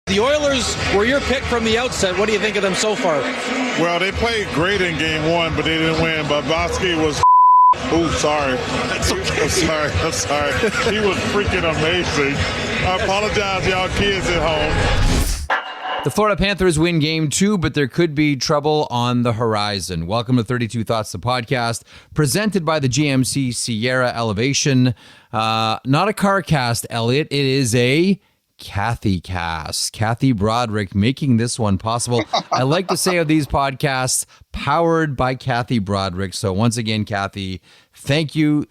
The Oilers were your pick from the outset. What do you think of them so far? Well, they played great in game one, but they didn't win. Bobrovsky was... Oh, sorry. That's okay. I'm sorry. He was freaking amazing. I apologize, y'all kids at home. The Florida Panthers win game 2, but there could be trouble on the horizon. Welcome to 32 Thoughts, the podcast, presented by the GMC Sierra Elevation. Not a car cast, Elliotte. It is a Kathy cast. Kathy Broderick making this one possible. I like to say of these podcasts, powered by Kathy Broderick. So once again, Kathy, thank you.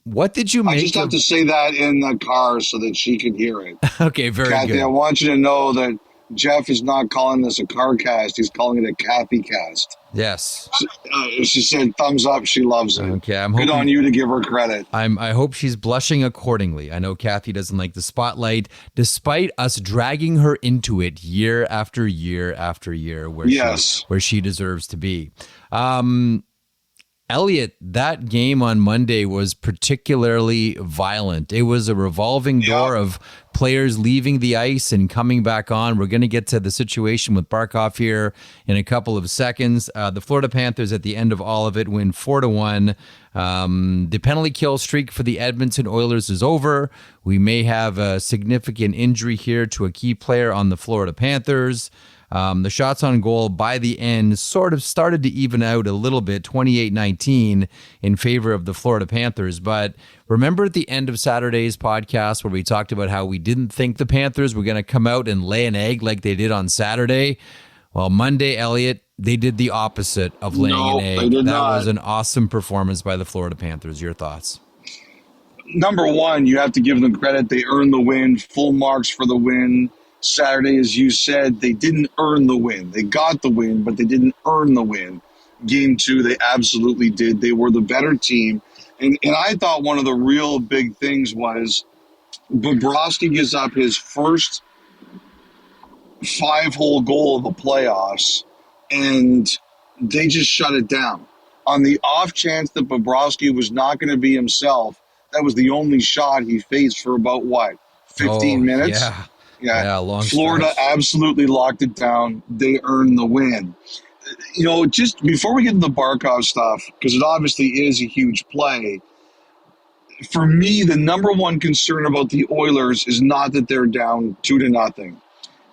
What did you make? I just have to say that in the car so that she can hear it. Okay, very Kathy, good. I want you to know that Jeff is not calling this a car cast. He's calling it a Kathy cast. Yes. She said thumbs up. She loves it. Okay, I'm good hoping, on you to give her credit. I hope she's blushing accordingly. I know Kathy doesn't like the spotlight, despite us dragging her into it year after year after year, where she deserves to be. Elliotte, that game on Monday was particularly violent. It was a revolving door of players leaving the ice and coming back on. We're going to get to the situation with Barkov here in a couple of seconds. The Florida Panthers at the end of all of it win 4-1. The penalty kill streak for the Edmonton Oilers is over. We may have a significant injury here to a key player on the Florida Panthers. The shots on goal by the end sort of started to even out a little bit, 28-19 in favor of the Florida Panthers. But remember at the end of Saturday's podcast where we talked about how we didn't think the Panthers were going to come out and lay an egg like they did on Saturday? Well, Monday, Elliotte, they did the opposite of laying an egg. They did that not. was an awesome performance by the Florida Panthers. Your thoughts? Number one, you have to give them credit. They earned the win, full marks for the win. Saturday, as you said, they didn't earn the win. They got the win, but they didn't earn the win. Game 2, they absolutely did. They were the better team. And I thought one of the real big things was Bobrovsky gives up his first 5-hole goal of the playoffs, and they just shut it down. On the off chance that Bobrovsky was not going to be himself, that was the only shot he faced for about, 15 minutes? Yeah, long Florida stretch. Absolutely locked it down. They earned the win. Just before we get into the Barkov stuff, because it obviously is a huge play, for me, the number one concern about the Oilers is not that they're down 2-0.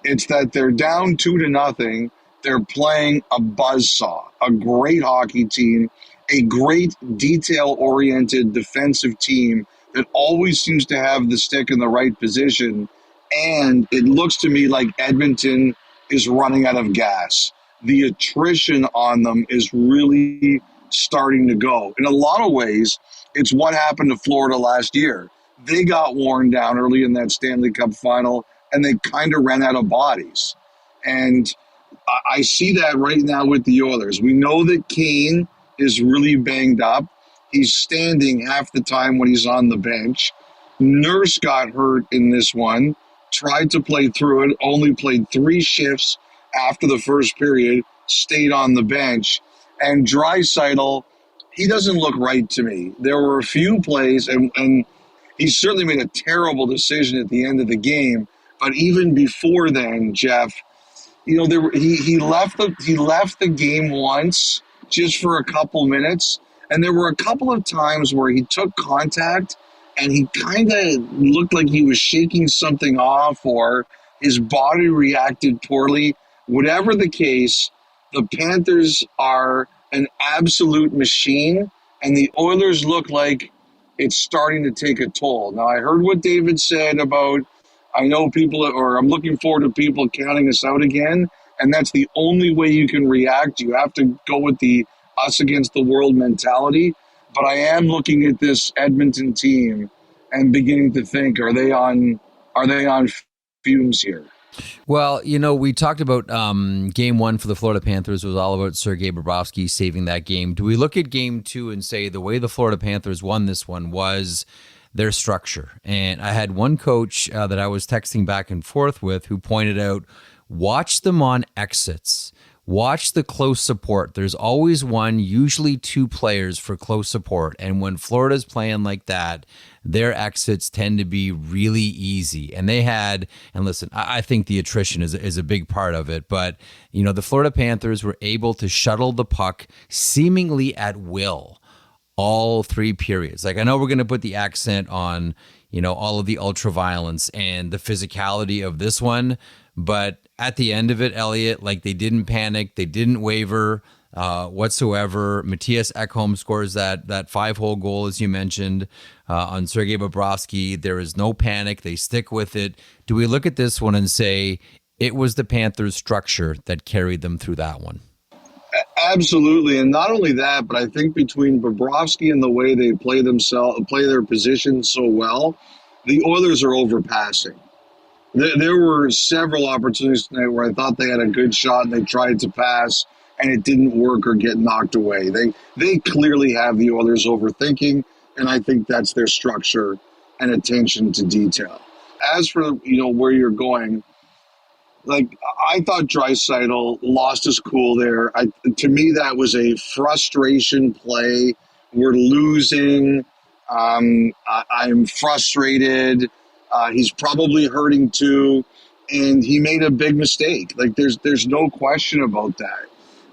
It's that they're down 2-0. They're playing a buzzsaw, a great hockey team, a great detail-oriented defensive team that always seems to have the stick in the right position. And it looks to me like Edmonton is running out of gas. The attrition on them is really starting to go. In a lot of ways, it's what happened to Florida last year. They got worn down early in that Stanley Cup final, and they kind of ran out of bodies. And I see that right now with the Oilers. We know that Kane is really banged up. He's standing half the time when he's on the bench. Nurse got hurt in this one. Tried to play through it, only played 3 shifts after the first period, stayed on the bench. And Draisaitl, he doesn't look right to me. There were a few plays, and he certainly made a terrible decision at the end of the game. But even before then, Jeff, he left the game once just for a couple minutes, and there were a couple of times where he took contact and he kind of looked like he was shaking something off or his body reacted poorly. Whatever the case, the Panthers are an absolute machine, and the Oilers look like it's starting to take a toll. Now, I heard what David said about, I'm looking forward to people counting us out again, and that's the only way you can react. You have to go with the us against the world mentality. But I am looking at this Edmonton team and beginning to think, are they on fumes here? Well, we talked about game 1 for the Florida Panthers was all about Sergei Bobrovsky saving that game. Do we look at game 2 and say the way the Florida Panthers won this one was their structure? And I had one coach that I was texting back and forth with who pointed out, watch them on exits. Watch the close support. There's always one, usually 2 players for close support. And when Florida's playing like that, their exits tend to be really easy. And they had, and listen, I think the attrition is a big part of it, but the Florida Panthers were able to shuttle the puck seemingly at will all three periods. Like, I know we're going to put the accent on, all of the ultra violence and the physicality of this one, but at the end of it, Elliotte, like, they didn't panic, they didn't waver whatsoever. Matthias Ekholm scores that 5-hole goal, as you mentioned, on Sergei Bobrovsky. There is no panic. They stick with it. Do we look at this one and say it was the Panthers' structure that carried them through that one? Absolutely. And not only that, but I think between Bobrovsky and the way they play their position so well, the Oilers are overpassing. There were several opportunities tonight where I thought they had a good shot and they tried to pass and it didn't work or get knocked away. They clearly have the Oilers overthinking, and I think that's their structure and attention to detail. As for, where you're going, like, I thought Draisaitl lost his cool there. To me, that was a frustration play. We're losing. I'm frustrated. He's probably hurting too, and he made a big mistake. Like, there's no question about that.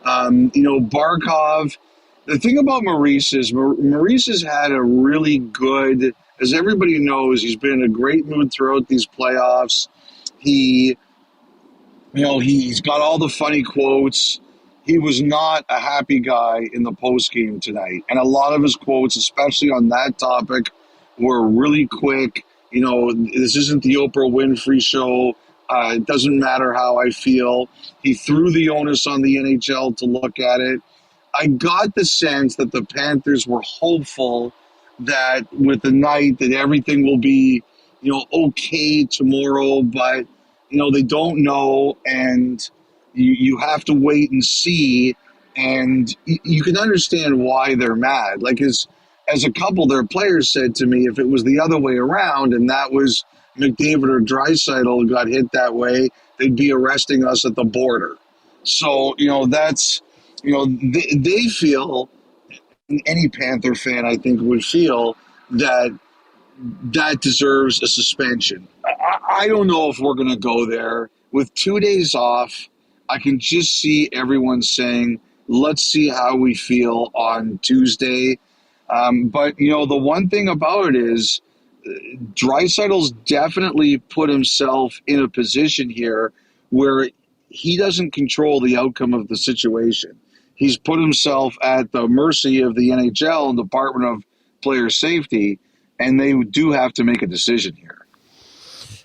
Barkov. The thing about Maurice is Maurice has had a really good, as everybody knows, he's been in a great mood throughout these playoffs. He's got all the funny quotes. He was not a happy guy in the postgame tonight. And a lot of his quotes, especially on that topic, were really quick. This isn't the Oprah Winfrey show. It doesn't matter how I feel. He threw the onus on the NHL to look at it. I got the sense that the Panthers were hopeful that with the night that everything will be, okay tomorrow, but they don't know, and you have to wait and see, and you can understand why they're mad. Like, as a couple of their players said to me, if it was the other way around, and that was McDavid or Draisaitl got hit that way, they'd be arresting us at the border. So, that's, they feel, and any Panther fan, I think, would feel that deserves a suspension. I don't know if we're going to go there. With 2 days off, I can just see everyone saying, let's see how we feel on Tuesday. But, the one thing about it is Draisaitl's definitely put himself in a position here where he doesn't control the outcome of the situation. He's put himself at the mercy of the NHL and Department of Player Safety, and they do have to make a decision here.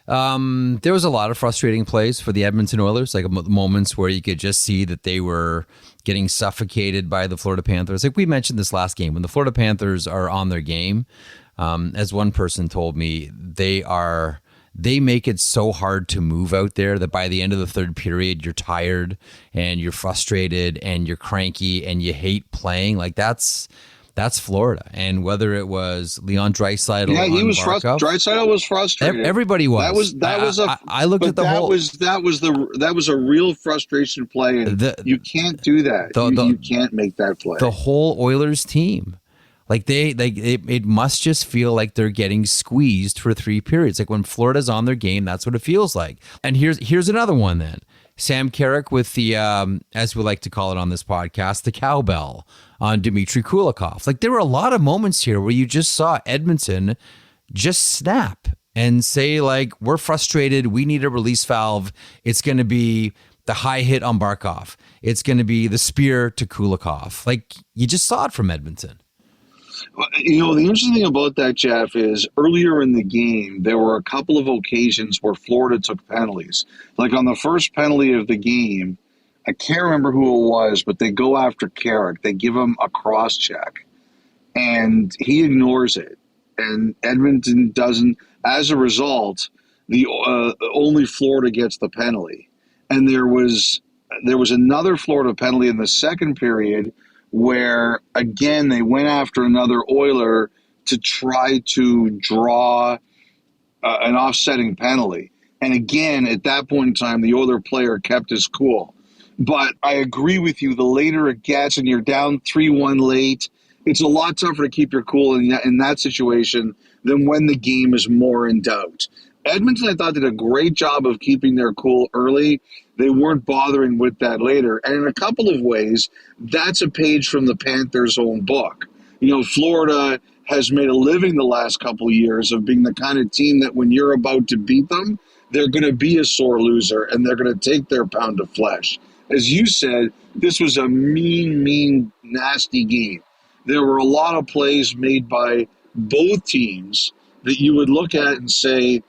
There was a lot of frustrating plays for the Edmonton Oilers, like moments where you could just see that they were getting suffocated by the Florida Panthers. Like we mentioned this last game, when the Florida Panthers are on their game, as one person told me, they make it so hard to move out there that by the end of the third period, you're tired and you're frustrated and you're cranky and you hate playing. Like that's Florida. And whether it was Leon Draisaitl, yeah, he was frustrated. Draisaitl was frustrated. Everybody was. I looked at the whole. That was a real frustration play, and you can't do that. You can't make that play. The whole Oilers team. Like it must just feel like they're getting squeezed for 3 periods. Like when Florida's on their game, that's what it feels like. And here's another one then. Sam Carrick with the, as we like to call it on this podcast, the cowbell on Dmitry Kulikov. Like there were a lot of moments here where you just saw Edmonton just snap and say like, we're frustrated. We need a release valve. It's going to be the high hit on Barkov. It's going to be the spear to Kulikov. Like you just saw it from Edmonton. The interesting thing about that, Jeff, is earlier in the game, there were a couple of occasions where Florida took penalties. Like on the first penalty of the game, I can't remember who it was, but they go after Carrick. They give him a cross check, and he ignores it. And Edmonton doesn't. As a result, only Florida gets the penalty. And there was another Florida penalty in the second period where, again, they went after another Oiler to try to draw an offsetting penalty. And again, at that point in time, the Oiler player kept his cool. But I agree with you, the later it gets and you're down 3-1 late, it's a lot tougher to keep your cool in that situation than when the game is more in doubt. Edmonton, I thought, did a great job of keeping their cool early. They weren't bothering with that later. And in a couple of ways, that's a page from the Panthers' own book. Florida has made a living the last couple of years of being the kind of team that when you're about to beat them, they're going to be a sore loser and they're going to take their pound of flesh. As you said, this was a mean, nasty game. There were a lot of plays made by both teams that you would look at and say,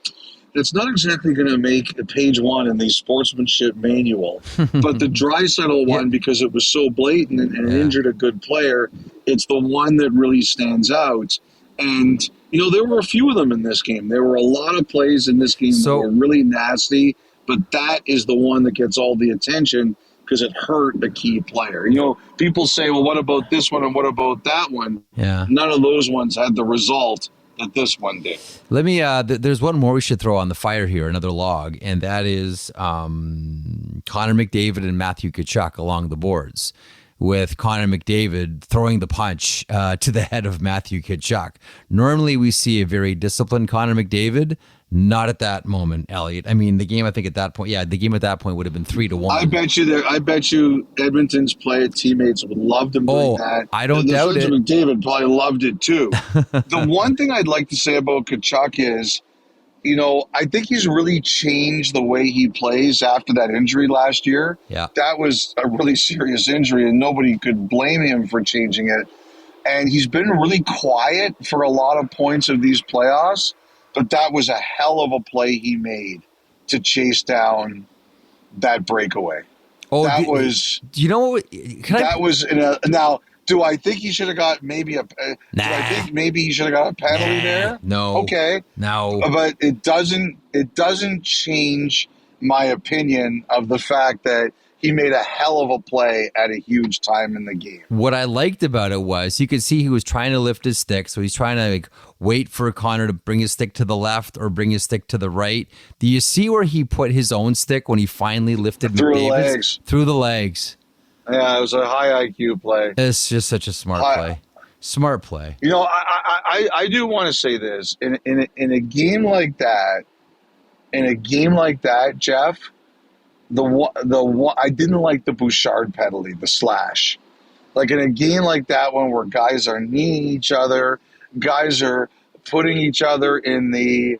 it's not exactly going to make a page one in the sportsmanship manual. But the Draisaitl one, because it was so blatant and injured a good player, it's the one that really stands out. And, there were a few of them in this game. There were a lot of plays in this game that were really nasty, but that is the one that gets all the attention because it hurt a key player. People say, well, what about this one and what about that one? Yeah. None of those ones had the result that this one did. Let me, there's one more we should throw on the fire here, another log, and that is Connor McDavid and Matthew Tkachuk along the boards, with Connor McDavid throwing the punch to the head of Matthew Tkachuk. Normally we see a very disciplined Connor McDavid, not at that moment, Elliotte. I mean, the game at that point would have been 3-1. I bet you Edmonton's teammates would love him doing that. I don't doubt it. McDavid probably loved it too. The one thing I'd like to say about Tkachuk is, I think he's really changed the way he plays after that injury last year. Yeah. That was a really serious injury, and nobody could blame him for changing it. And he's been really quiet for a lot of points of these playoffs, but that was a hell of a play he made to chase down that breakaway. Now, do I think he should have got maybe do I think maybe he should have got a penalty there? No. Okay. No. But it doesn't change my opinion of the fact that he made a hell of a play at a huge time in the game. What I liked about it was you could see he was trying to lift his stick, so he's trying to wait for Connor to bring his stick to the left or bring his stick to the right. Do you see where he put his own stick when he finally lifted through McDavid's? Through the legs. Yeah, it was a high IQ play. It's just such a smart play. Smart play. I do want to say this in a game like that, Jeff. I didn't like the Bouchard penalty, the slash. Like in a game like that one where guys are kneeing each other, guys are putting each other in the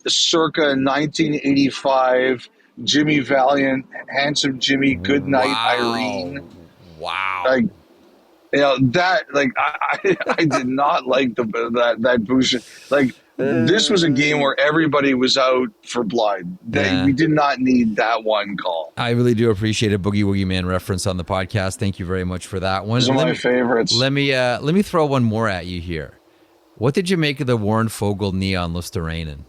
circa 1985 Jimmy Valiant, handsome Jimmy, goodnight Irene. Wow. I did not like that Bouchard. This was a game where everybody was out for blood. We did not need that one call. I really do appreciate a Boogie Woogie Man reference on the podcast. Thank you very much for that one. Those are my favorites. Let me throw one more at you here. What did you make of the Warren Foegele knee on Luosterainen?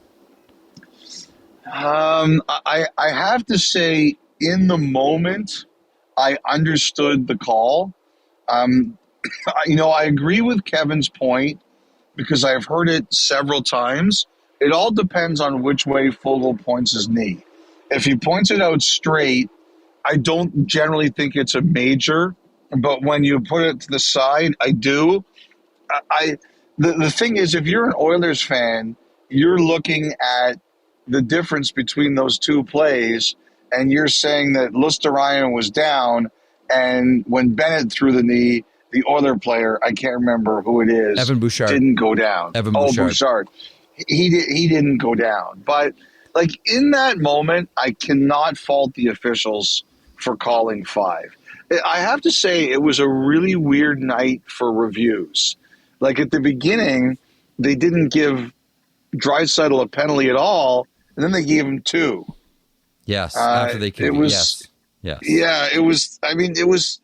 I have to say, in the moment, I understood the call. I agree with Kevin's point, because I've heard it several times. It all depends on which way Foegele points his knee. If he points it out straight, I don't generally think it's a major, but when you put it to the side, I do. The thing is, if you're an Oilers fan, you're looking at the difference between those two plays, and you're saying that Luosterainen was down, and when Bennett threw the knee, the Oiler player, I can't remember who it is, Evan Bouchard, didn't go down. Bouchard. He didn't go down. But in that moment, I cannot fault the officials for calling 5. I have to say it was a really weird night for reviews. At the beginning, they didn't give Draisaitl a penalty at all, and then they gave him 2. Yes, after they came. Yes. Yeah, it was. I mean, it was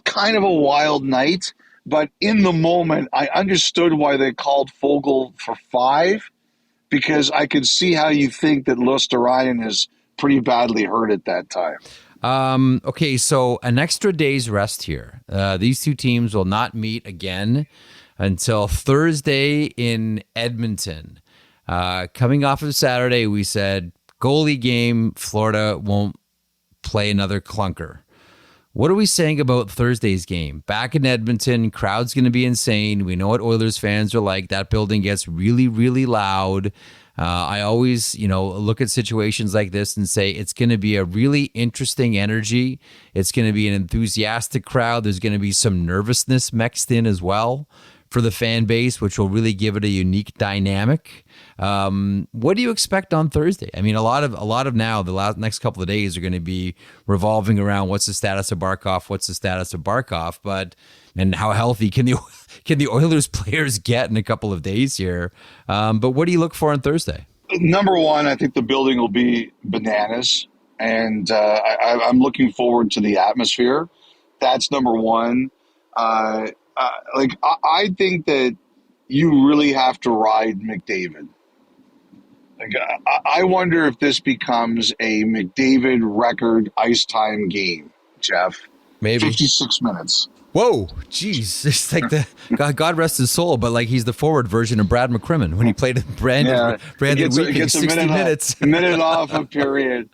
kind of a wild night, but in the moment, I understood why they called Foegele for 5, because I could see how you think that Luosterainen is pretty badly hurt at that time. Okay, so an extra day's rest here. These two teams will not meet again until Thursday in Edmonton. Coming off of Saturday, we said goalie game, Florida won't play another clunker. What are we saying about Thursday's game? Back in Edmonton, crowd's going to be insane. We know what Oilers fans are like. That building gets really, really loud. I always, look at situations like this and say it's going to be a really interesting energy. It's going to be an enthusiastic crowd. There's going to be some nervousness mixed in as well for the fan base, which will really give it a unique dynamic. What do you expect on Thursday? I mean, a lot of now the next couple of days are going to be revolving around what's the status of Barkov, and how healthy can the Oilers players get in a couple of days here. But what do you look for on Thursday? Number one, I think the building will be bananas, and I'm looking forward to the atmosphere. That's number one. I think that you really have to ride McDavid. I wonder if this becomes a McDavid record ice time game, Jeff. Maybe 56 minutes. Whoa, jeez. It's like God rest his soul, but like he's the forward version of Brad McCrimmon when he played Brandon Weeping, 60 minutes. A minute off a period.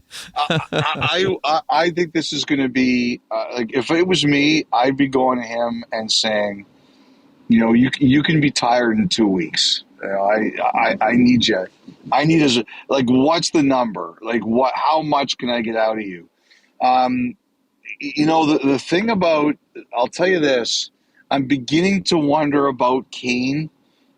I think this is going to be, if it was me, I'd be going to him and saying, you can be tired in 2 weeks. I need you. I need what's the number? How much can I get out of you? The thing about, I'll tell you this, I'm beginning to wonder about Kane.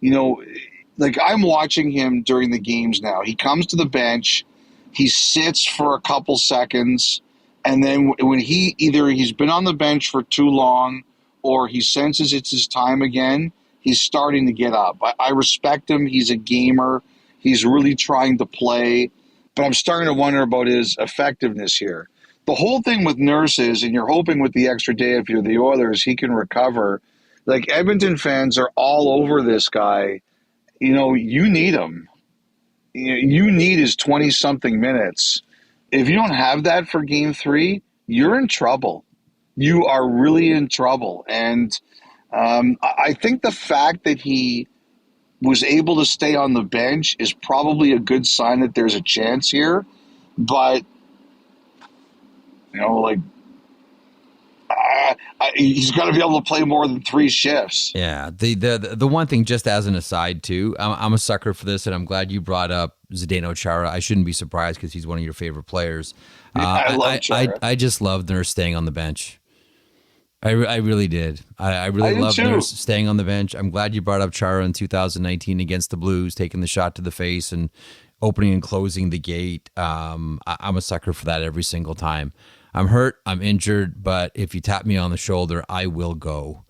I'm watching him during the games now. He comes to the bench, he sits for a couple seconds, and then when he's been on the bench for too long or he senses it's his time again, he's starting to get up. I respect him. He's a gamer. He's really trying to play, but I'm starting to wonder about his effectiveness here. The whole thing with Nurse is, and you're hoping with the extra day, if you're the Oilers, he can recover. Edmonton fans are all over this guy. You need him. You need his 20-something minutes. If you don't have that for Game 3, you're in trouble. You are really in trouble. And I think the fact that he was able to stay on the bench is probably a good sign that there's a chance here. But he's got to be able to play more than 3 shifts. Yeah. The one thing, just as an aside too, I'm a sucker for this, and I'm glad you brought up Zdeno Chara. I shouldn't be surprised because he's one of your favorite players. I love Chara. I just loved Nurse staying on the bench. I really did. I really loved Nurse staying on the bench. I'm glad you brought up Chara in 2019 against the Blues, taking the shot to the face and opening and closing the gate. I'm a sucker for that every single time. I'm hurt, I'm injured, but if you tap me on the shoulder, I will go.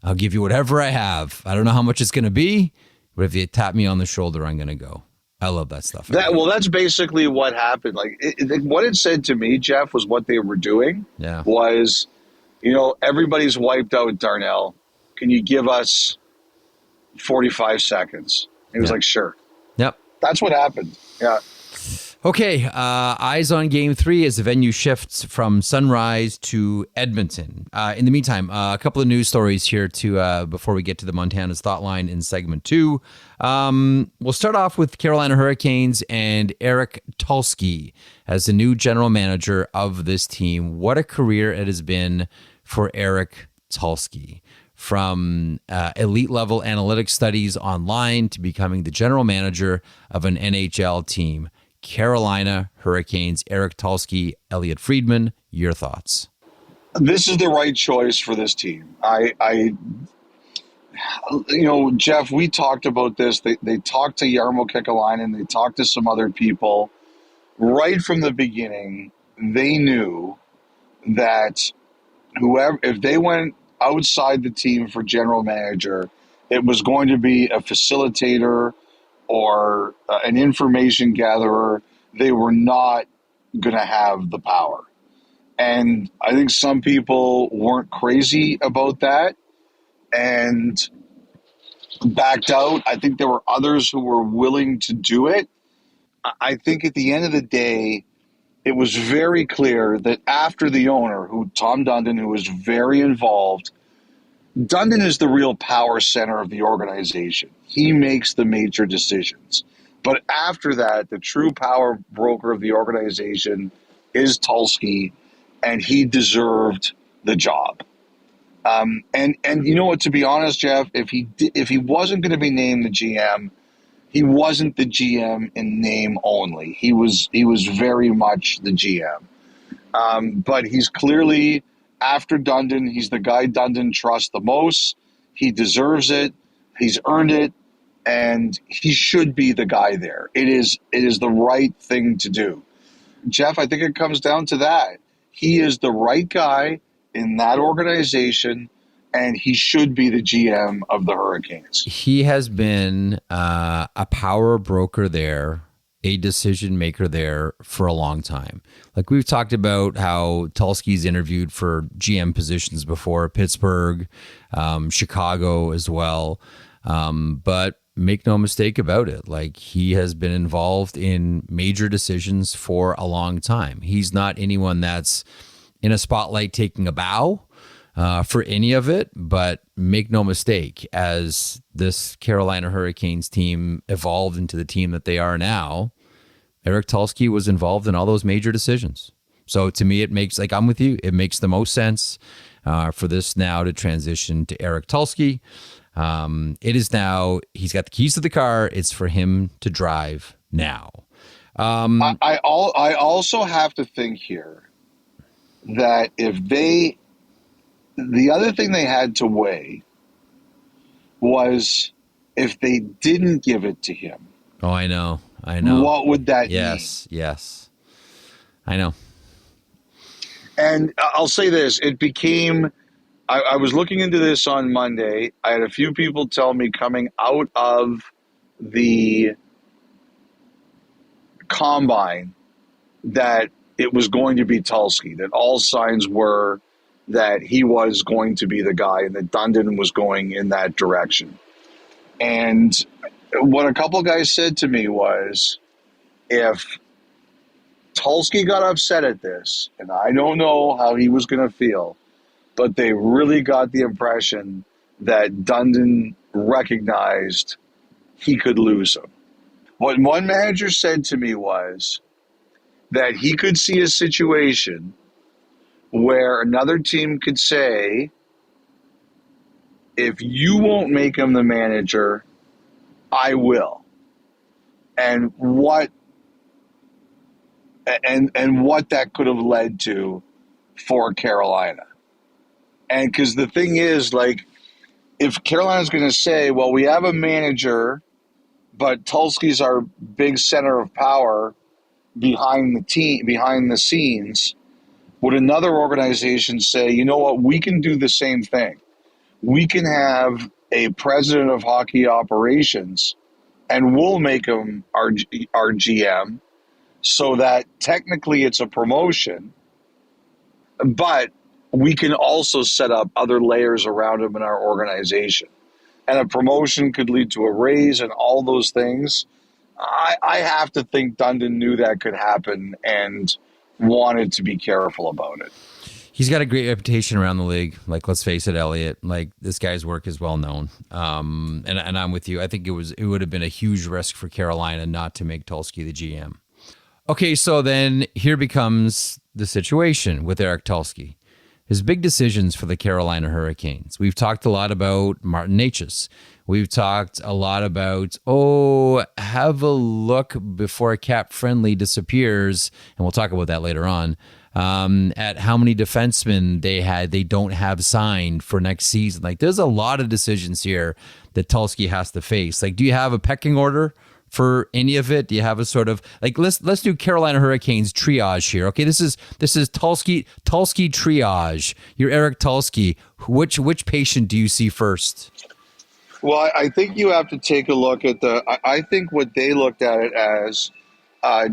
I'll give you whatever I have. I don't know how much it's going to be, but if you tap me on the shoulder, I'm going to go. I love that stuff. That's basically what happened. What it said to me, Jeff, was what they were doing. Yeah. Was, everybody's wiped out Darnell. Can you give us 45 seconds? He was like, sure. Yep. That's what happened. Yeah. Okay, eyes on Game 3 as the venue shifts from Sunrise to Edmonton. In the meantime, a couple of news stories here before we get to the Montana's Thought Line in segment 2. We'll start off with Carolina Hurricanes and Eric Tulsky as the new general manager of this team. What a career it has been for Eric Tulsky. From elite-level analytics studies online to becoming the general manager of an NHL team. Carolina Hurricanes, Eric Tulsky, Elliotte Friedman, your thoughts? This is the right choice for this team. Jeff, we talked about this. They talked to Jarmo Kekalainen. They talked to some other people. Right from the beginning, they knew that if they went outside the team for general manager, it was going to be a facilitator or an information gatherer. They were not going to have the power. And I think some people weren't crazy about that and backed out. I think there were others who were willing to do it. I think at the end of the day, it was very clear that after the owner, Tom Dundon, who was very involved, Dundon is the real power center of the organization. He makes the major decisions. But after that, the true power broker of the organization is Tulsky, and he deserved the job. And you know what? To be honest, Jeff, if he wasn't going to be named the GM, he wasn't the GM in name only. He was very much the GM. But he's clearly, after Dundon, he's the guy Dundon trusts the most. He deserves it. He's earned it, and he should be the guy there. It is the right thing to do. Jeff, I think it comes down to that. He is the right guy in that organization, and he should be the GM of the Hurricanes. He has been a power broker there, a decision maker there for a long time. Like we've talked about how Tulsky's interviewed for GM positions before, Pittsburgh, Chicago as well. But make no mistake about it, like he has been involved in major decisions for a long time. He's not anyone that's in a spotlight taking a bow for any of it, but make no mistake, as this Carolina Hurricanes team evolved into the team that they are now, Eric Tulsky was involved in all those major decisions. So to me, it makes, like, I'm with you, it makes the most sense for this now to transition to Eric Tulsky. It is now, he's got the keys to the car. It's for him to drive now. I also have to think here that the other thing they had to weigh was if they didn't give it to him. Oh, I know. What would that mean? Yes. I know. And I'll say this, it became, I was looking into this on Monday. I had a few people tell me coming out of the combine that it was going to be Tulsky, that all signs were that he was going to be the guy and that Dundon was going in that direction. And what a couple guys said to me was, if Tulsky got upset at this, and I don't know how he was going to feel, but they really got the impression that Dundon recognized he could lose him. What one manager said to me was that he could see a situation where another team could say, if you won't make him the manager, I will. And what that could have led to for Carolina. And because the thing is, like, if Carolina's going to say, well, we have a manager, but Tulsky's our big center of power behind the scenes, would another organization say, you know what, we can do the same thing. We can have a president of hockey operations and we'll make him our GM, so that technically it's a promotion, but we can also set up other layers around him in our organization. And a promotion could lead to a raise and all those things. I have to think Dundon knew that could happen and wanted to be careful about it. He's got a great reputation around the league. Like, let's face it, Elliotte, like, this guy's work is well known. And I'm with you. I think it would have been a huge risk for Carolina not to make Tulsky the GM. Okay, so then here becomes the situation with Eric Tulsky. His big decisions for the Carolina Hurricanes. We've talked a lot about Martin Necas. We've talked a lot about, have a look before CapFriendly disappears, and we'll talk about that later on, at how many defensemen they don't have signed for next season. Like, there's a lot of decisions here that Tulsky has to face. Like, do you have a pecking order for any of it? Do you have a sort of, like, let's do Carolina Hurricanes triage here. Okay, this is Tulsky triage. You're Eric Tulsky. Which patient do you see first? Well, I think you have to take a look at I think what they looked at it as,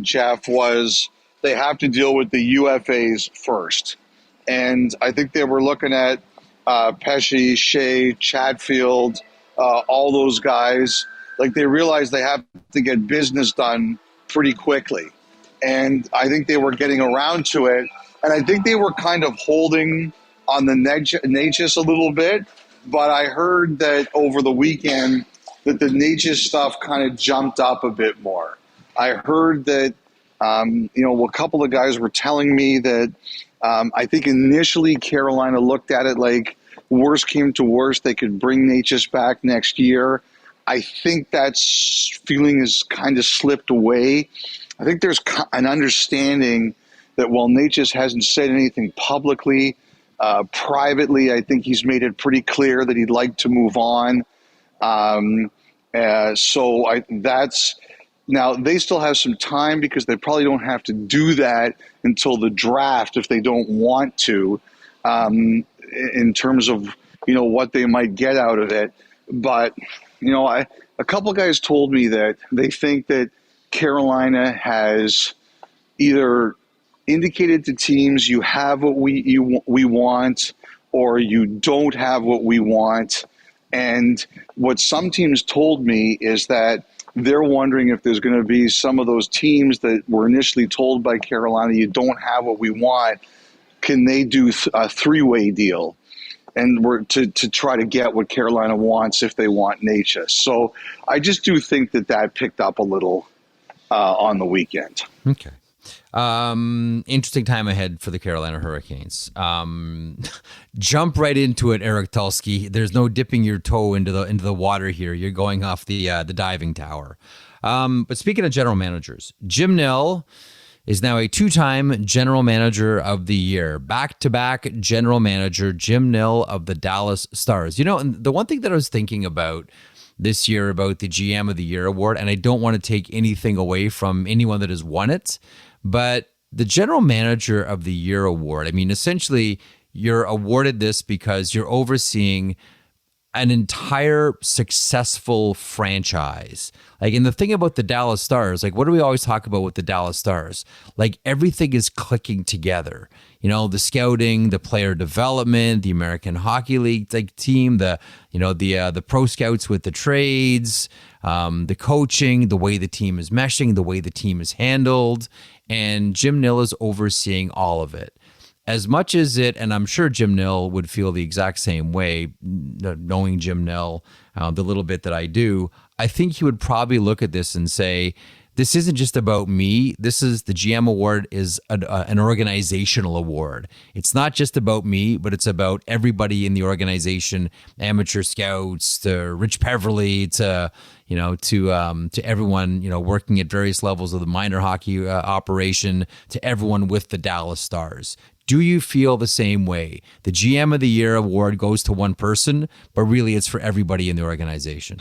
Jeff, was they have to deal with the UFAs first. And I think they were looking at Pesce, Shea, Chatfield, all those guys. Like, they realized they have to get business done pretty quickly. And I think they were getting around to it. And I think they were kind of holding on the Necas a little bit. But I heard that over the weekend that the Necas stuff kind of jumped up a bit more. I heard that, a couple of guys were telling me that I think initially Carolina looked at it like worst came to worst, they could bring Necas back next year. I think that feeling has kind of slipped away. I think there's an understanding that while Necas hasn't said anything publicly, privately, I think he's made it pretty clear that he'd like to move on. Now they still have some time because they probably don't have to do that until the draft if they don't want to, in terms of, what they might get out of it. But, a couple guys told me that they think that Carolina has either indicated to teams you have what we want, or you don't have what we want. And what some teams told me is that they're wondering if there's going to be some of those teams that were initially told by Carolina, you don't have what we want. Can they do a three-way deal? And we're to try to get what Carolina wants if they want Necas. So I just do think that picked up a little on the weekend. Okay. Interesting time ahead for the Carolina Hurricanes. Jump right into it, Eric Tulsky. There's no dipping your toe into the water here. You're going off the diving tower. But speaking of general managers, Jim Nill is now a two-time general manager of the year. Back-to-back general manager, Jim Nill of the Dallas Stars. And the one thing that I was thinking about this year about the GM of the Year award, and I don't want to take anything away from anyone that has won it, but the General Manager of the Year award, essentially you're awarded this because you're overseeing an entire successful franchise. And the thing about the Dallas Stars, what do we always talk about with the Dallas Stars? Everything is clicking together. The scouting, the player development, the American Hockey League team, the pro scouts with the trades, the coaching, the way the team is meshing, the way the team is handled. And Jim Nill is overseeing all of it. As much as it, and I'm sure Jim Nill would feel the exact same way, knowing Jim Nill, the little bit that I do, I think he would probably look at this and say, this isn't just about me. The GM award is an organizational award. It's not just about me, but it's about everybody in the organization, amateur scouts to Rich Peverly to everyone, working at various levels of the minor hockey operation, to everyone with the Dallas Stars. Do you feel the same way? The GM of the Year award goes to one person, but really it's for everybody in the organization.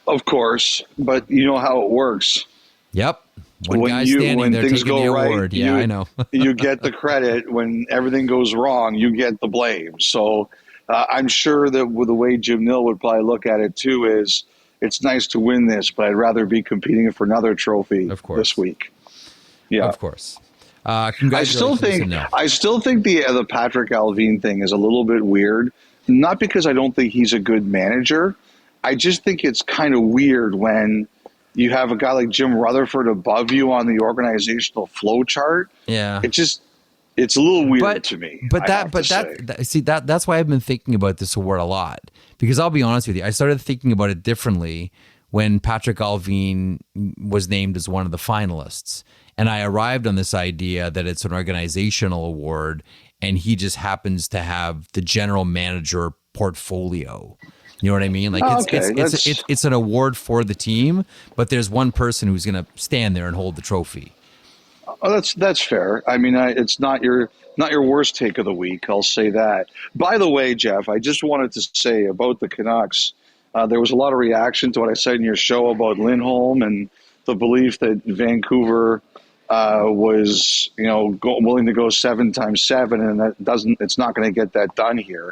Of course, but you know how it works. Yep. One guy's standing there taking the award. Yeah, I know. You get the credit. When everything goes wrong, you get the blame. So I'm sure that with the way Jim Nill would probably look at it too is, it's nice to win this, but I'd rather be competing for another trophy this week. Yeah, of course. I still think the Patrick Allvin thing is a little bit weird. Not because I don't think he's a good manager. I just think it's kind of weird when you have a guy like Jim Rutherford above you on the organizational flow chart. Yeah, it's a little weird to me. That's why I've been thinking about this award a lot, because I'll be honest with you, I started thinking about it differently when Patrick Allvin was named as one of the finalists. And I arrived on this idea that it's an organizational award, and he just happens to have the general manager portfolio. You know what I mean? It's an award for the team, but there's one person who's going to stand there and hold the trophy. Oh, that's fair. It's not your worst take of the week. I'll say that. By the way, Jeff, I just wanted to say about the Canucks. There was a lot of reaction to what I said in your show about Lindholm and the belief that Vancouver was, willing to go 7x7, and it's not going to get that done here.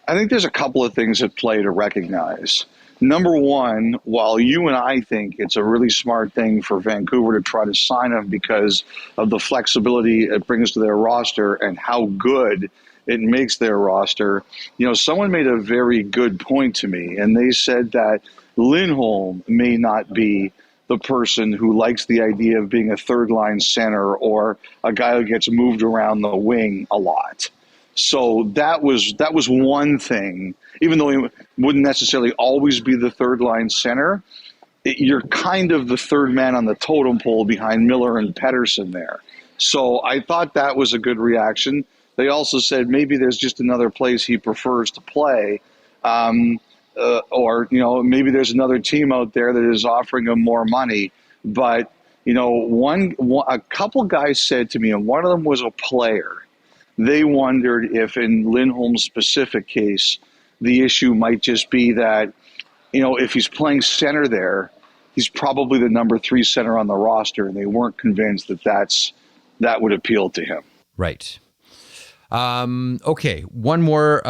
I think there's a couple of things at play to recognize. Number one, while you and I think it's a really smart thing for Vancouver to try to sign him because of the flexibility it brings to their roster and how good it makes their roster, someone made a very good point to me, and they said that Lindholm may not be the person who likes the idea of being a third-line center or a guy who gets moved around the wing a lot. So that was one thing. Even though he wouldn't necessarily always be the third-line center, you're kind of the third man on the totem pole behind Miller and Pettersson there. So I thought that was a good reaction. They also said maybe there's just another place he prefers to play. Or, maybe there's another team out there that is offering him more money. But, a couple guys said to me, and one of them was a player, they wondered if in Lindholm's specific case, the issue might just be that, if he's playing center there, he's probably the number 3 center on the roster, and they weren't convinced that would appeal to him. Right. Okay, one more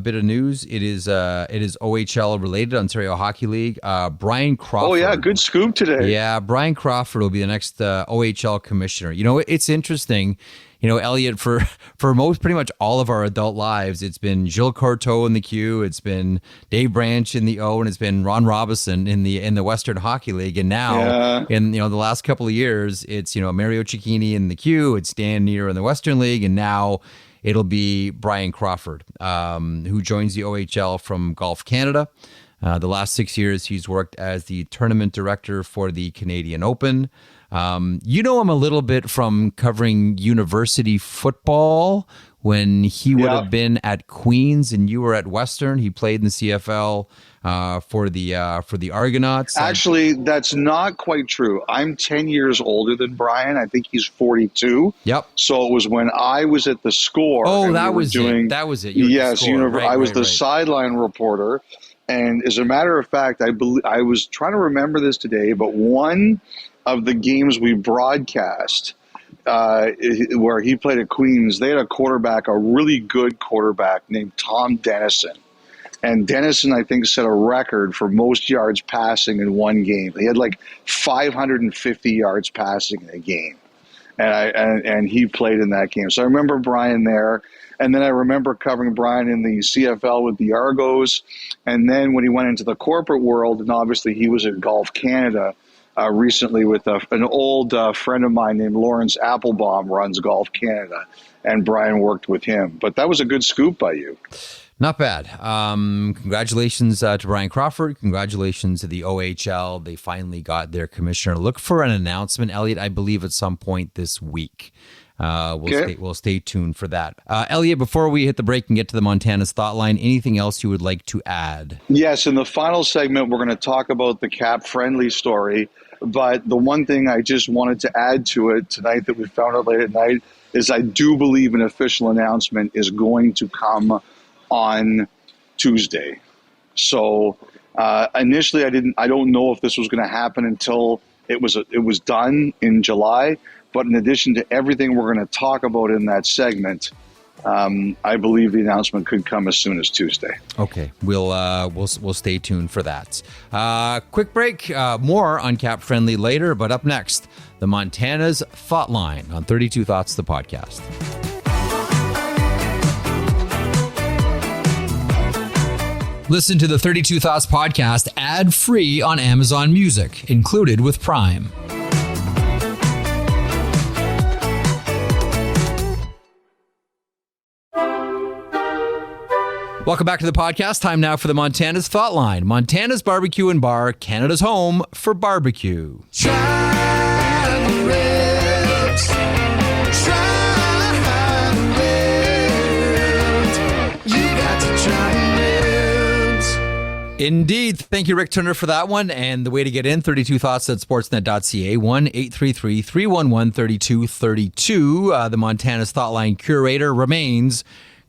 bit of news. It is OHL related, Ontario Hockey League. Bryan Crawford. Oh yeah, good scoop today. Yeah, Bryan Crawford will be the next OHL commissioner. It's interesting. Elliotte, for pretty much all of our adult lives, it's been Gilles Courteau in the Q, it's been Dave Branch in the O, and it's been Ron Robison in the Western Hockey League. And now, in the last couple of years, it's Mario Cecchini in the Q, it's Dan Nieder in the Western League, and now it'll be Bryan Crawford, who joins the OHL from Golf Canada. The last 6 years, he's worked as the tournament director for the Canadian Open. Him a little bit from covering university football when he would have been at Queens and you were at Western. He played in the CFL for the Argonauts. Actually, that's not quite true. I'm 10 years older than Bryan. I think he's 42. Yep. So it was when I was at the Score. Oh, that was it. That was it. Yes, I was the sideline reporter. And as a matter of fact, I was trying to remember this today, but one of the games we broadcast where he played at Queens, they had a really good quarterback named Tom Dennison. And Dennison, I think, set a record for most yards passing in one game. He had like 550 yards passing in a game. And he played in that game. So I remember Bryan there. And then I remember covering Bryan in the CFL with the Argos. And then when he went into the corporate world, and obviously he was at Golf Canada recently with an old friend of mine named Lawrence Applebaum runs Golf Canada. And Bryan worked with him. But that was a good scoop by you. Not bad. Congratulations to Bryan Crawford. Congratulations to the OHL. They finally got their commissioner. Look for an announcement, Elliotte, I believe at some point this week. We'll stay tuned for that. Elliotte, before we hit the break and get to the Montana's Thought Line, anything else you would like to add? Yes, in the final segment, we're going to talk about the CapFriendly story. But the one thing I just wanted to add to it tonight that we found out late at night is I do believe an official announcement is going to come on Tuesday. So initially, I don't know if this was going to happen until it was done in July. But in addition to everything we're going to talk about in that segment, I believe the announcement could come as soon as Tuesday. Okay, we'll stay tuned for that. Quick break. More on CapFriendly later. But up next, the Montana's Thought Line on 32 Thoughts, the podcast. Listen to the 32 Thoughts podcast ad-free on Amazon Music, included with Prime. Welcome back to the podcast. Time now for the Montana's Thought Line. Montana's Barbecue and Bar, Canada's home for barbecue. Try the ribs. Try the ribs. You got to try ribs. Indeed. Thank you, Rick Turner, for that one. And the way to get in, 32 Thoughts at sportsnet.ca, 1-833-311-3232. The Montana's Thought Line curator remains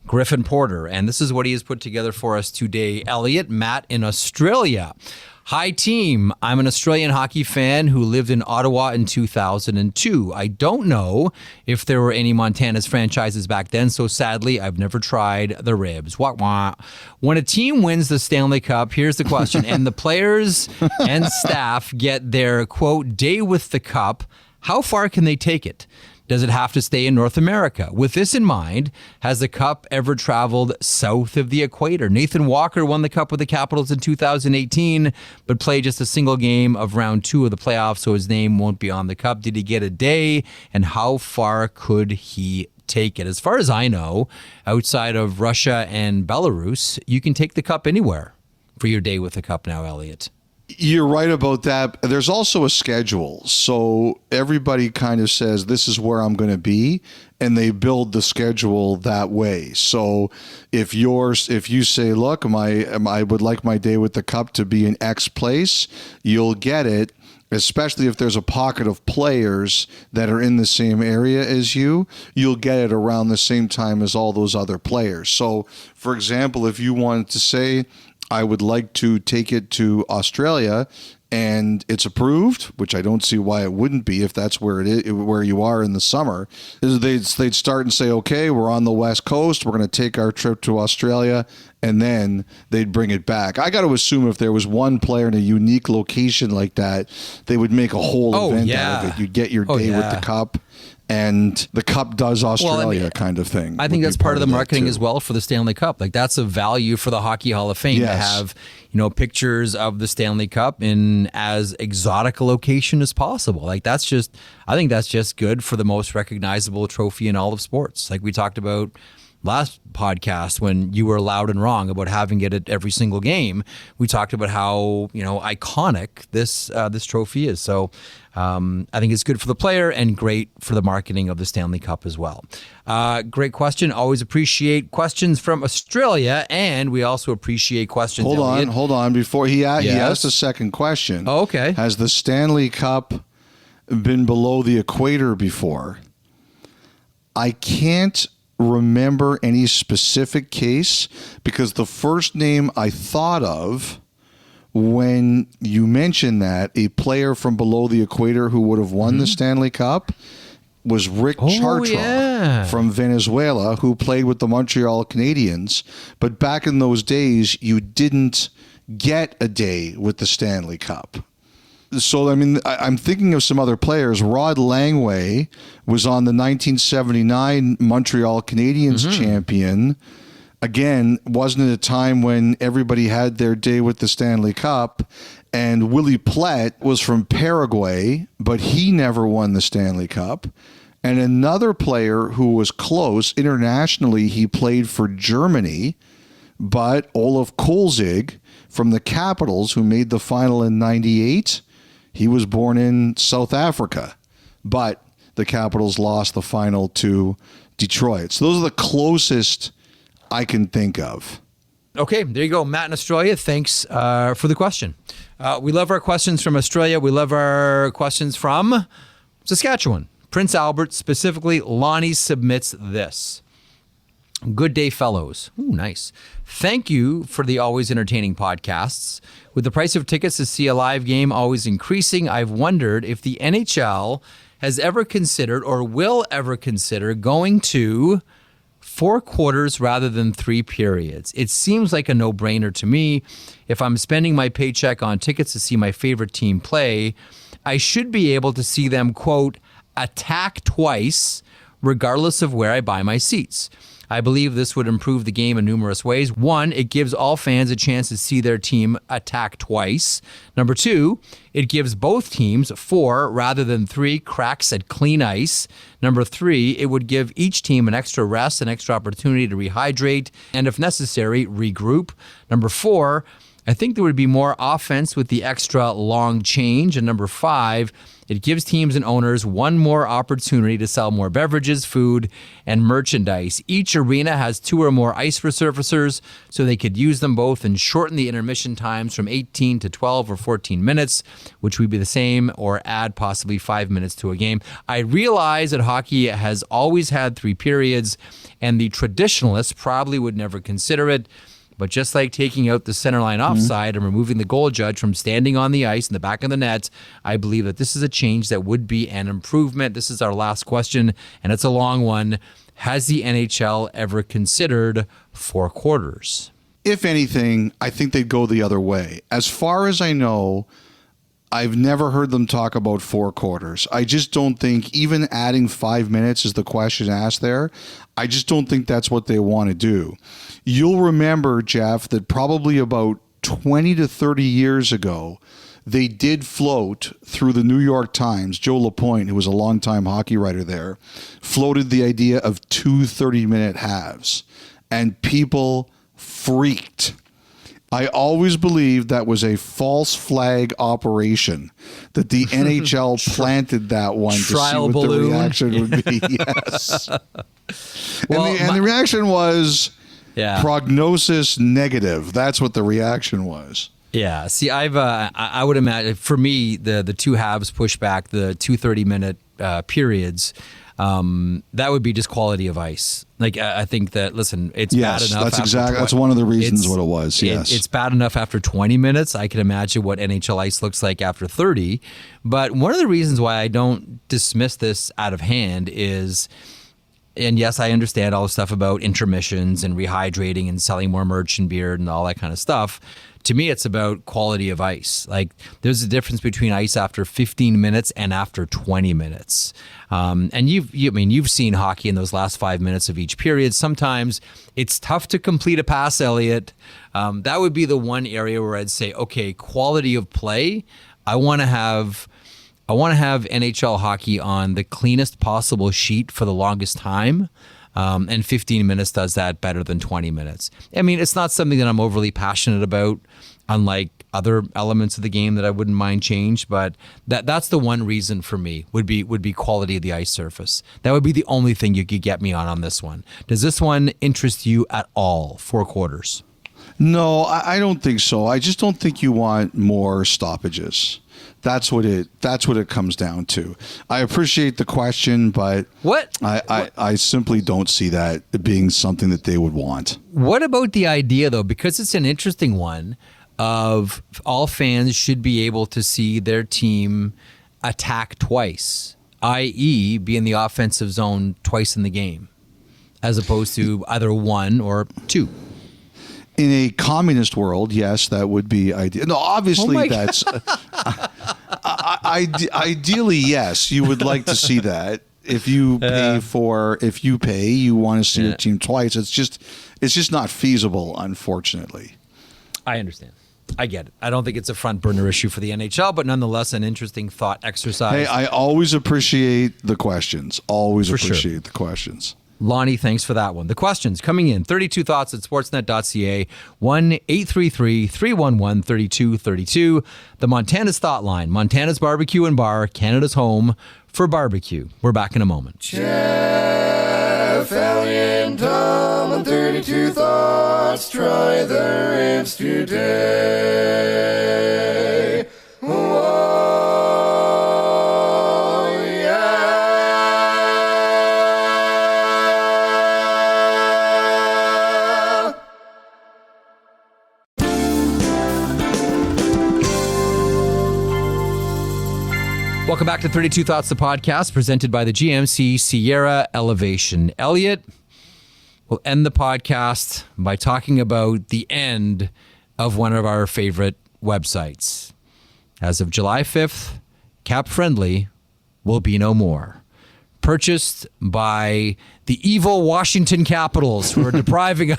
Griffin Porter, and this is what he has put together for us today. Elliotte, Matt in Australia. Hi, team. I'm an Australian hockey fan who lived in Ottawa in 2002. I don't know if there were any Montana's franchises back then, so sadly, I've never tried the ribs. Wah, wah. When a team wins the Stanley Cup, here's the question, and the players and staff get their, quote, day with the cup, how far can they take it? Does it have to stay in North America? With this in mind, has the Cup ever traveled south of the equator? Nathan Walker won the Cup with the Capitals in 2018, but played just a single game of round 2 of the playoffs, so his name won't be on the Cup. Did he get a day? And how far could he take it? As far as I know, outside of Russia and Belarus, you can take the Cup anywhere for your day with the Cup now, Elliotte. You're right about that. There's also a schedule. So everybody kind of says, this is where I'm going to be, and they build the schedule that way. So if you say, look, I would like my day with the Cup to be in X place, you'll get it, especially if there's a pocket of players that are in the same area as you'll get it around the same time as all those other players. So, for example, if you wanted to say, I would like to take it to Australia, and it's approved, which I don't see why it wouldn't be if that's where it is, where you are in the summer. They'd start and say, okay, we're on the West Coast, we're going to take our trip to Australia, and then they'd bring it back. I got to assume if there was one player in a unique location like that, they would make a whole event out of it. You'd get your day with the Cup, and the Cup does Australia kind of thing. I think that's part of the marketing as well for the Stanley Cup. Like, that's a value for the Hockey Hall of Fame to have, pictures of the Stanley Cup in as exotic a location as possible. Like, I think that's just good for the most recognizable trophy in all of sports. Like we talked about last podcast when you were loud and wrong about having it at every single game. We talked about how iconic this trophy is. So I think it's good for the player and great for the marketing of the Stanley Cup as well. Great question. Always appreciate questions from Australia, and we also appreciate questions. Hold on. Before he asked a second question. Oh, okay. Has the Stanley Cup been below the equator before? I can't remember any specific case, because the first name I thought of when you mentioned that, a player from below the equator who would have won the Stanley Cup, was Rick Chartrand from Venezuela, who played with the Montreal Canadiens. But back in those days, you didn't get a day with the Stanley Cup. So, I mean, I'm thinking of some other players. Rod Langway was on the 1979 Montreal Canadiens champion. Again, wasn't at a time when everybody had their day with the Stanley Cup. And Willie Plett was from Paraguay, but he never won the Stanley Cup. And another player who was close internationally, he played for Germany, but Olaf Kolzig from the Capitals, who made the final in '98, he was born in South Africa, but the Capitals lost the final to Detroit. So those are the closest I can think of. Okay, there you go. Matt in Australia, thanks for the question. We love our questions from Australia. We love our questions from Saskatchewan. Prince Albert, specifically, Lonnie submits this. Good day, fellows. Ooh, nice. Thank you for the always entertaining podcasts. With the price of tickets to see a live game always increasing, I've wondered if the NHL has ever considered or will ever consider going to 4 quarters rather than 3 periods. It seems like a no-brainer to me. If I'm spending my paycheck on tickets to see my favorite team play, I should be able to see them, quote, attack twice, regardless of where I buy my seats. I believe this would improve the game in numerous ways. 1, it gives all fans a chance to see their team attack twice. Number 2, it gives both teams 4 rather than 3 cracks at clean ice. Number 3, it would give each team an extra rest, an extra opportunity to rehydrate, and if necessary, regroup. Number 4, I think there would be more offense with the extra long change. And number 5, it gives teams and owners one more opportunity to sell more beverages, food, and merchandise. Each arena has 2 or more ice resurfacers, so they could use them both and shorten the intermission times from 18 to 12 or 14 minutes, which would be the same, or add possibly 5 minutes to a game. I realize that hockey has always had 3 periods, and the traditionalists probably would never consider it. But just like taking out the centerline offside and removing the goal judge from standing on the ice in the back of the net, I believe that this is a change that would be an improvement. This is our last question, and it's a long one. Has the NHL ever considered 4 quarters? If anything, I think they'd go the other way. As far as I know, I've never heard them talk about 4 quarters. I just don't think, even adding 5 minutes is the question asked there, I just don't think that's what they want to do. You'll remember, Jeff, that probably about 20 to 30 years ago, they did float through the New York Times. Joe LaPointe, who was a longtime hockey writer there, floated the idea of 2 30-minute halves, and people freaked. I always believed that was a false flag operation, that the NHL planted that one Trial to see what balloon. the reaction would be. Yes. Well, and the reaction was Yeah. prognosis negative. That's what the reaction was. Yeah. See, I would imagine for me, the two halves push back the 2 30-minute periods. That would be just quality of ice. Like, I think that, listen, it's bad enough. That's one of the reasons what it was. Yes. It's bad enough after 20 minutes. I can imagine what NHL ice looks like after 30. But one of the reasons why I don't dismiss this out of hand is, and yes, I understand all the stuff about intermissions and rehydrating and selling more merch and beer and all that kind of stuff. To me, it's about quality of ice. Like, there's a difference between ice after 15 minutes and after 20 minutes. And you've seen hockey in those last 5 minutes of each period. Sometimes it's tough to complete a pass, Elliotte. That would be the one area where I'd say, okay, quality of play. I want to have NHL hockey on the cleanest possible sheet for the longest time. And 15 minutes does that better than 20 minutes. I mean, it's not something that I'm overly passionate about, unlike other elements of the game that I wouldn't mind change. But that's the one reason for me would be quality of the ice surface. That would be the only thing you could get me on this one. Does this one interest you at all? 4 quarters? No, I don't think so. I just don't think you want more stoppages. That's what it comes down to. I appreciate the question, but I simply don't see that being something that they would want. What about the idea, though, because it's an interesting one, of all fans should be able to see their team attack twice, i.e. be in the offensive zone twice in the game, as opposed to either 1 or 2? In a communist world, yes, that would be ideal. No, obviously that's ideally, yes, you would like to see that. If you pay, you want to see your team twice. It's just not feasible, unfortunately. I understand. I get it. I don't think it's a front burner issue for the NHL, but nonetheless, an interesting thought exercise. Hey, I always appreciate the questions. The questions. Lonnie, thanks for that one. The questions coming in, 32 thoughts at sportsnet.ca, 1-833-311-3232. The Montana's Thought Line, Montana's Barbecue and Bar, Canada's home for barbecue. We're back in a moment. Jeff, Elliotte, and Tom on 32 Thoughts. Try their ribs today. Oh, yeah. Welcome back to 32 Thoughts, the podcast presented by the GMC Sierra Elevation. Elliotte, we'll end the podcast by talking about the end of one of our favorite websites. As of July 5th, CapFriendly will be no more. Purchased by the evil Washington Capitals, who are depriving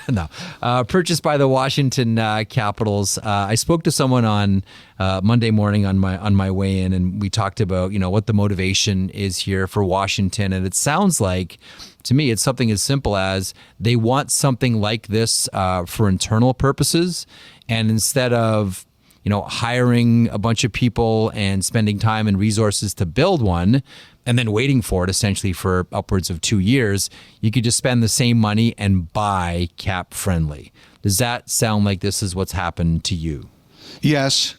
purchased by the Washington Capitals. I spoke to someone on Monday morning on my way in, and we talked about what the motivation is here for Washington, and it sounds like, to me, it's something as simple as they want something like this for internal purposes, and instead of hiring a bunch of people and spending time and resources to build one and then waiting for it essentially for upwards of 2 years, you could just spend the same money and buy CapFriendly. Does that sound like this is what's happened to you? Yes.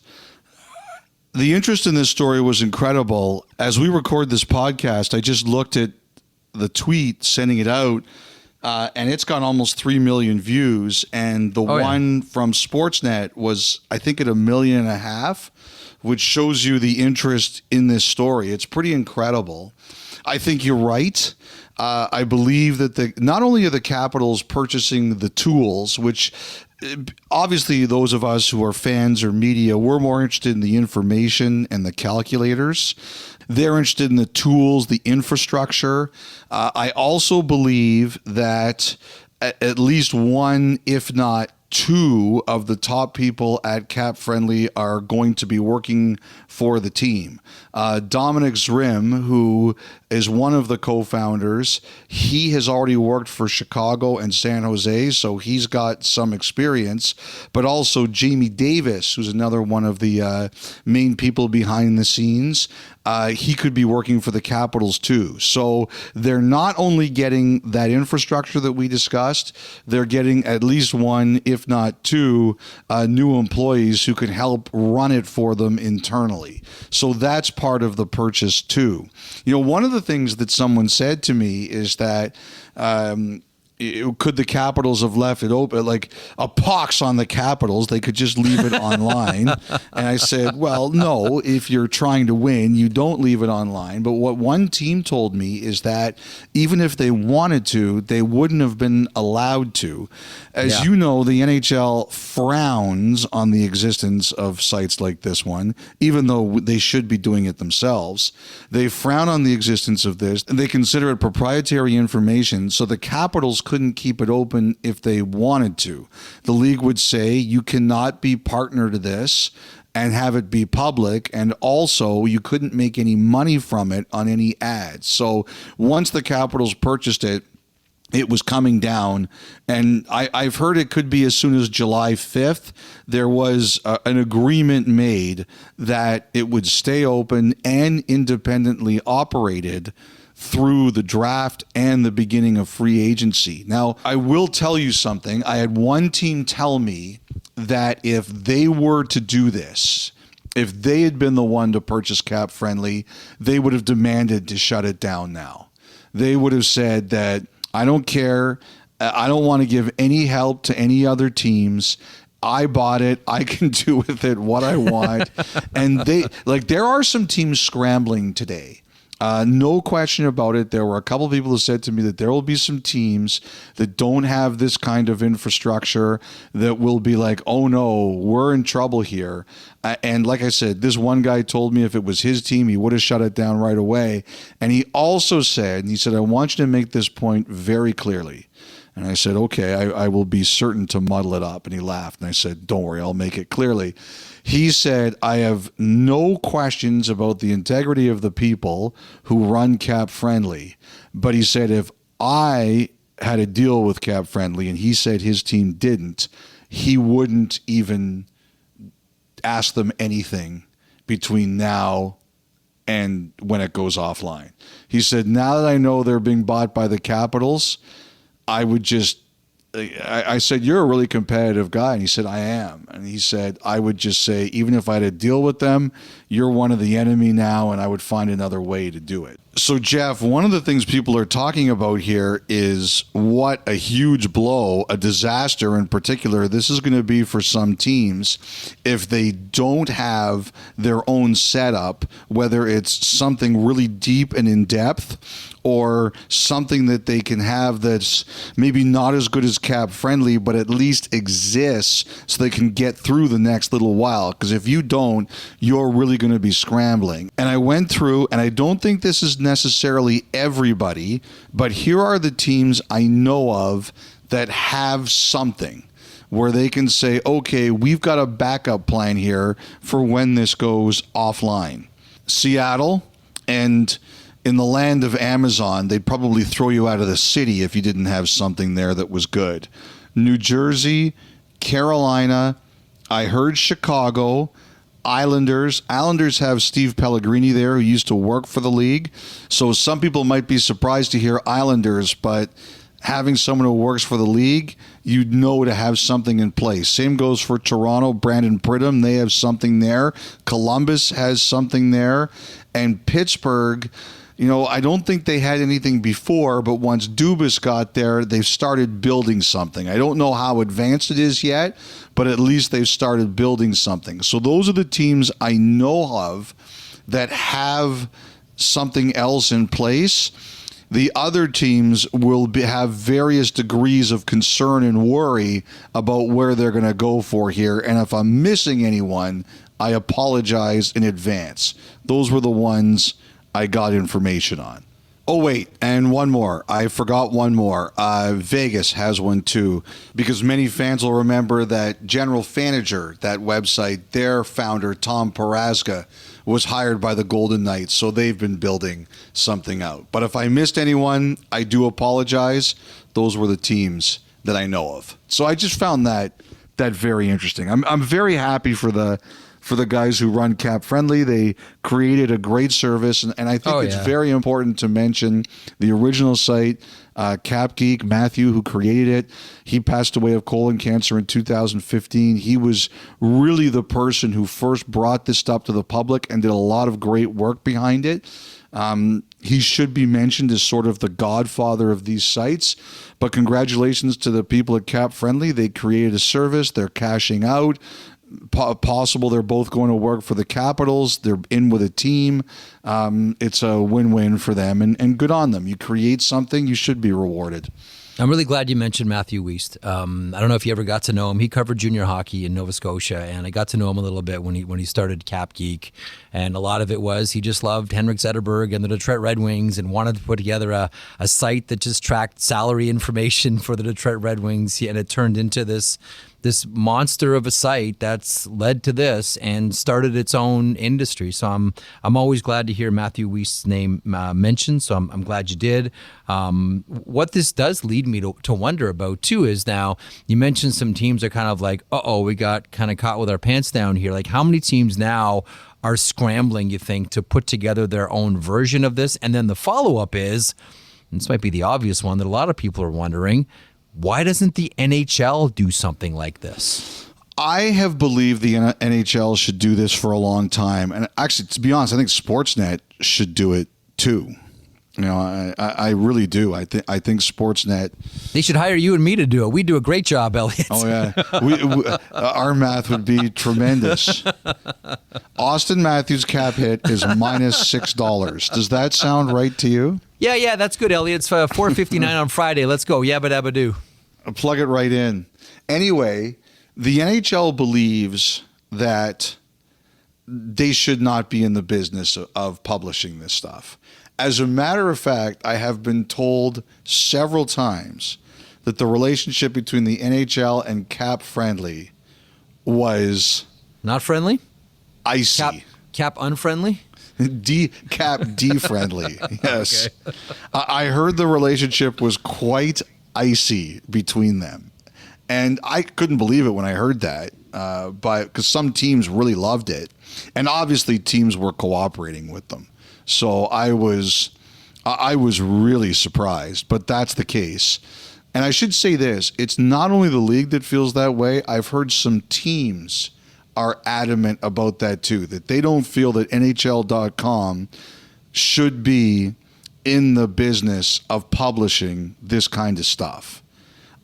The interest in this story was incredible. As we record this podcast, I just looked at the tweet sending it out, and it's got almost 3 million views. And the one from Sportsnet was, I think, at 1.5 million, which shows you the interest in this story. It's pretty incredible. I think you're right. I believe that not only are the Capitals purchasing the tools, which obviously those of us who are fans or media, we're more interested in the information and the calculators. They're interested in the tools, the infrastructure. I also believe that at least one, if not two of the top people at CapFriendly are going to be working for the team. Dominic Zrim, who is one of the co-founders, he has already worked for Chicago and San Jose, so he's got some experience. But also Jamie Davis, who's another one of the main people behind the scenes, he could be working for the Capitals too. So they're not only getting that infrastructure that we discussed, they're getting at least one, if not two, new employees who can help run it for them internally. So that's part of the purchase too. You know, one of the things that someone said to me is that could the Capitals have left it open, like a pox on the Capitals? They could just leave it online. And I said, well, no, if you're trying to win, you don't leave it online. But what one team told me is that even if they wanted to, they wouldn't have been allowed to. As you know, the NHL frowns on the existence of sites like this one, even though they should be doing it themselves. They frown on the existence of this, and they consider it proprietary information, so the Capitals couldn't keep it open if they wanted to. The league would say you cannot be partner to this and have it be public, and also you couldn't make any money from it on any ads. So once the Capitals purchased it, it was coming down, and I've heard it could be as soon as July 5th. There was an agreement made that it would stay open and independently operated through the draft and the beginning of free agency. Now, I will tell you something. I had one team tell me that if they were to do this, if they had been the one to purchase CapFriendly, they would have demanded to shut it down now. They would have said that, I don't care. I don't want to give any help to any other teams. I bought it. I can do with it what I want. And there are some teams scrambling today. No question about it. There were a couple of people who said to me that there will be some teams that don't have this kind of infrastructure that will be like, oh no, we're in trouble here. And like I said, this one guy told me if it was his team, he would have shut it down right away. And he also said, I want you to make this point very clearly. And I said, okay, I will be certain to muddle it up. And he laughed. And I said, don't worry, I'll make it clearly. He said, I have no questions about the integrity of the people who run CapFriendly. But he said, if I had a deal with CapFriendly and he said his team didn't, he wouldn't even ask them anything between now and when it goes offline. He said, now that I know they're being bought by the Capitals, I would just, I said, you're a really competitive guy. And he said, I am. And he said, I would just say, even if I had to deal with them, you're one of the enemy now, and I would find another way to do it. So, Jeff, one of the things people are talking about here is what a huge blow, a disaster in particular, this is going to be for some teams if they don't have their own setup, whether it's something really deep and in depth or something that they can have that's maybe not as good as CapFriendly, but at least exists so they can get through the next little while. Because if you don't, you're really going to be scrambling. And I went through, and I don't think this is necessarily everybody, but here are the teams I know of that have something where they can say, okay, we've got a backup plan here for when this goes offline. Seattle, and in the land of Amazon, they'd probably throw you out of the city if you didn't have something there that was good. New Jersey, Carolina, I heard Chicago, Islanders. Islanders have Steve Pellegrini there, who used to work for the league. So some people might be surprised to hear Islanders, but having someone who works for the league, you'd know to have something in place. Same goes for Toronto, Brandon Pridham. They have something there. Columbus has something there. And Pittsburgh, I don't think they had anything before, but once Dubas got there, they've started building something. I don't know how advanced it is yet, but at least they've started building something. So those are the teams I know of that have something else in place. The other teams will have various degrees of concern and worry about where they're going to go for here. And if I'm missing anyone, I apologize in advance. Those were the ones I got information on. Oh, wait, and one more. I forgot one more. Vegas has one too, because many fans will remember that General Fanager, that website, their founder, Tom Parazga, was hired by the Golden Knights, so they've been building something out. But if I missed anyone, I do apologize. Those were the teams that I know of. So I just found that very interesting. I'm very happy for the guys who run CapFriendly. They created a great service, and I think it's very important to mention the original site, Cap Geek, Matthew, who created it. He passed away of colon cancer in 2015. He was really the person who first brought this stuff to the public and did a lot of great work behind it. He should be mentioned as sort of the godfather of these sites, but congratulations to the people at CapFriendly. They created a service. They're cashing out. Possible they're both going to work for the Capitals. They're in with a team. It's a win-win for them, and good on them. You create something, you should be rewarded. I'm really glad you mentioned Matthew Wiest. I don't know if you ever got to know him. He covered junior hockey in Nova Scotia, and I got to know him a little bit when he started Cap Geek. And a lot of it was he just loved Henrik Zetterberg and the Detroit Red Wings and wanted to put together a site that just tracked salary information for the Detroit Red Wings. And it turned into this monster of a site that's led to this and started its own industry. So I'm always glad to hear Matthew Wiest's name mentioned. So I'm glad you did. What this does lead me to wonder about too is, now you mentioned some teams are kind of like, we got kind of caught with our pants down here. Like, how many teams now are scrambling, you think, to put together their own version of this? And then the follow-up is, and this might be the obvious one that a lot of people are wondering, why doesn't the NHL do something like this? I have believed the NHL should do this for a long time. And actually, to be honest, I think Sportsnet should do it too. You know, I really do. I think Sportsnet. They should hire you and me to do it. We do a great job, Elliotte. Oh yeah, our math would be tremendous. Austin Matthews' cap hit is -$6. Does that sound right to you? Yeah, that's good, Elliotte. It's $4.59 on Friday. Let's go. Yabba dabba do. Plug it right in. Anyway, the NHL believes that they should not be in the business of publishing this stuff. As a matter of fact, I have been told several times that the relationship between the NHL and CapFriendly was not friendly? Icy. Cap unfriendly? Cap D-friendly. Yes. Okay. I heard the relationship was quite icy between them. And I couldn't believe it when I heard that, because some teams really loved it. And obviously teams were cooperating with them. So I was really surprised, but that's the case. And I should say this, it's not only the league that feels that way. I've heard some teams are adamant about that too, that they don't feel that NHL.com should be in the business of publishing this kind of stuff.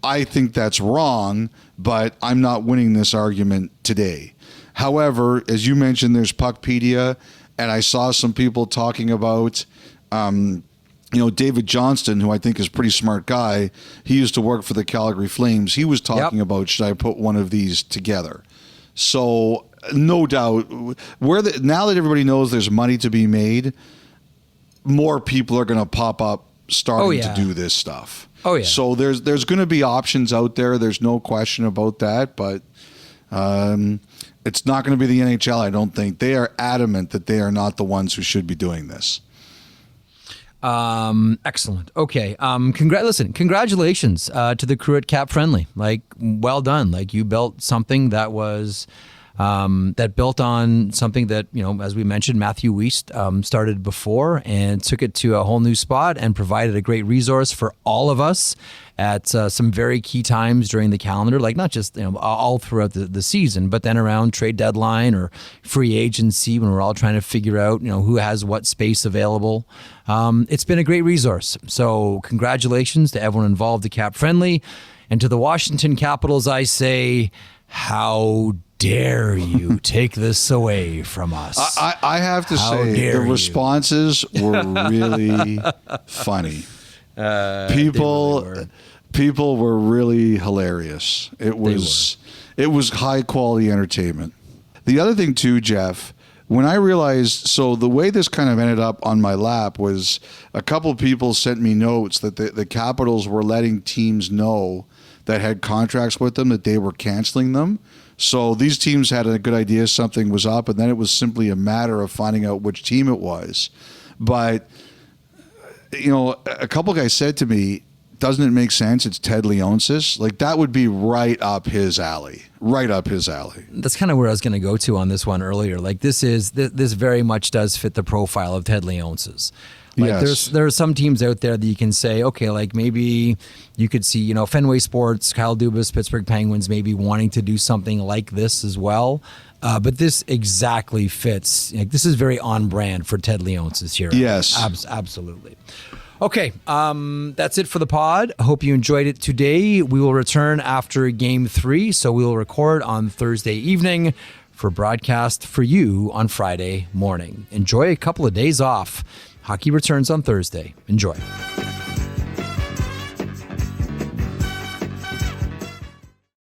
I think that's wrong, but I'm not winning this argument today. However, as you mentioned, there's Puckpedia, and I saw some people talking about, David Johnston, who I think is a pretty smart guy. He used to work for the Calgary Flames. He was talking about, should I put one of these together? So no doubt, now that everybody knows there's money to be made, more people are going to pop up starting to do this stuff. Oh yeah. So there's going to be options out there. There's no question about that, but it's not going to be the NHL, I don't think. They are adamant that they are not the ones who should be doing this. Excellent. Okay. Congratulations to the crew at CapFriendly. Like, well done. Like, you built something that was that built on something that, as we mentioned, Matthew Wiest started before, and took it to a whole new spot and provided a great resource for all of us at some very key times during the calendar, like not just all throughout the season, but then around trade deadline or free agency when we're all trying to figure out who has what space available. It's been a great resource. So congratulations to everyone involved at CapFriendly, and to the Washington Capitals, I say, how dare you take this away from us? I have to say, the responses were really funny. People were really hilarious. It was high quality entertainment. The other thing too, Jeff, when I realized, so the way this kind of ended up on my lap was a couple of people sent me notes that the Capitals were letting teams know that had contracts with them that they were canceling them. So these teams had a good idea something was up, and then it was simply a matter of finding out which team it was. But, you know, a couple guys said to me, doesn't it make sense? It's Ted Leonsis. Like, that would be right up his alley. Right up his alley. That's kind of where I was going to go to on this one earlier. Like, this very much does fit the profile of Ted Leonsis. Like, yes. there are some teams out there that you can say, okay, like maybe you could see, you know, Fenway Sports, Kyle Dubas, Pittsburgh Penguins maybe wanting to do something like this as well. But this exactly fits. Like, this is very on brand for Ted Leonsis here. Yes. Absolutely. Okay, that's it for the pod. I hope you enjoyed it today. We will return after Game 3, so we will record on Thursday evening for broadcast for you on Friday morning. Enjoy a couple of days off. Hockey returns on Thursday. Enjoy.